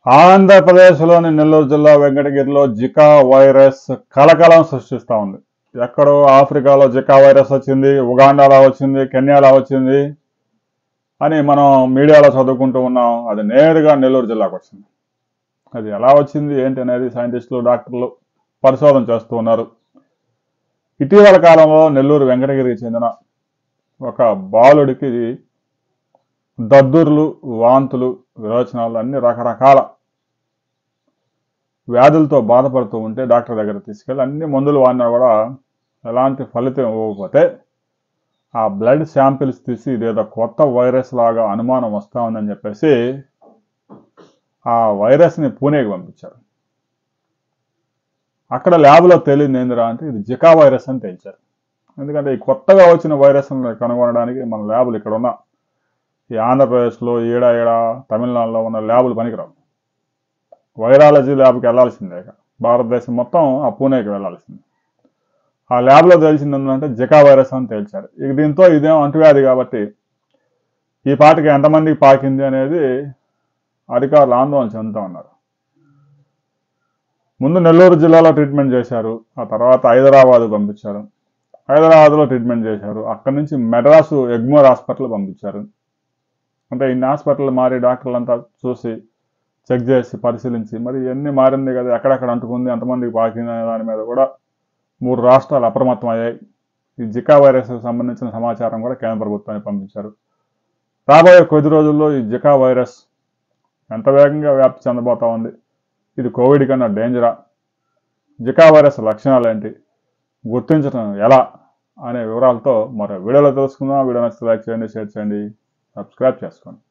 ఆంధ్రప్రదేశ్లోని నెల్లూరు జిల్లా వెంకటగిరిలో జికా వైరస్ కలకలం సృష్టిస్తూ ఉంది. ఎక్కడో ఆఫ్రికాలో జికా వైరస్ వచ్చింది, ఉగాండాలో వచ్చింది, కెన్యాలో వచ్చింది అని మనం మీడియాలో చదువుకుంటూ ఉన్నాం. అది నేరుగా నెల్లూరు జిల్లాకు వచ్చింది. అది ఎలా వచ్చింది ఏంటి అనేది సైంటిస్టులు, డాక్టర్లు పరిశోధన చేస్తూ ఉన్నారు. ఇటీవల కాలంలో నెల్లూరు వెంకటగిరికి చెందిన ఒక బాలుడికి దద్దుర్లు, వాంతులు, విరోచనాలు అన్ని రకరకాల వ్యాధులతో బాధపడుతూ ఉంటే డాక్టర్ దగ్గర తీసుకెళ్ళి అన్ని మందులు వాడినా కూడా ఎలాంటి ఫలితం ఇవ్వకపోతే ఆ బ్లడ్ శాంపిల్స్ తీసి ఇదేదో కొత్త వైరస్ లాగా అనుమానం వస్తూ ఉందని చెప్పేసి ఆ వైరస్ని పూణేకి పంపించారు. అక్కడ ల్యాబ్లో తేలింది ఏందిరా అంటే ఇది జికా వైరస్ అని తేల్చారు. ఎందుకంటే ఈ కొత్తగా వచ్చిన వైరస్ని కనుగొనడానికి మన ల్యాబులు ఇక్కడ ఉన్న ఈ ఆంధ్రప్రదేశ్లో ఈడ తమిళనాడులో ఉన్న ల్యాబులు పనికిరావు. వైరాలజీ ల్యాబ్కి వెళ్లాల్సిందే. భారతదేశం మొత్తం ఆ పూణేకి వెళ్లాల్సిందే. ఆ ల్యాబ్లో తెలిసింది ఏంటంటే జికా వైరస్ అని తేల్చారు. ఇక దీంతో ఇదేం అంటువ్యాధి కాబట్టి ఈ పాటికి ఎంతమందికి పాకింది అనేది అధికారులు ఆందోళన చెందుతూ ఉన్నారు. ముందు నెల్లూరు జిల్లాలో ట్రీట్మెంట్ చేశారు, ఆ తర్వాత హైదరాబాద్ పంపించారు. హైదరాబాద్లో ట్రీట్మెంట్ చేశారు, అక్కడి నుంచి మెడ్రాసు ఎగ్మోర్ హాస్పిటల్ పంపించారు. అంటే ఇన్ని హాస్పిటల్ మారి డాక్టర్లంతా చూసి చెక్ చేసి పరిశీలించి మరి ఇవన్నీ మారింది కదా, ఎక్కడెక్కడ అంటుకుంది, ఎంతమందికి పాకింది అనే దాని మీద కూడా 3 రాష్ట్రాలు అప్రమత్తం అయ్యాయి. ఈ జికా వైరస్కి సంబంధించిన సమాచారం కూడా కేంద్ర ప్రభుత్వానికి పంపించారు. రాబోయే కొద్ది రోజుల్లో ఈ జికా వైరస్ ఎంత వేగంగా వ్యాప్తి చెందబోతా ఉంది, ఇది కోవిడ్ కన్నా డేంజరా, జికా వైరస్ లక్షణాలు ఏంటి, గుర్తించడం ఎలా అనే వివరాలతో మరో వీడియోలో తెలుసుకుందాం. వీడియో నచ్చితే లైక్ చేయండి, షేర్ చేయండి, సబ్స్క్రైబ్ చేసుకోండి.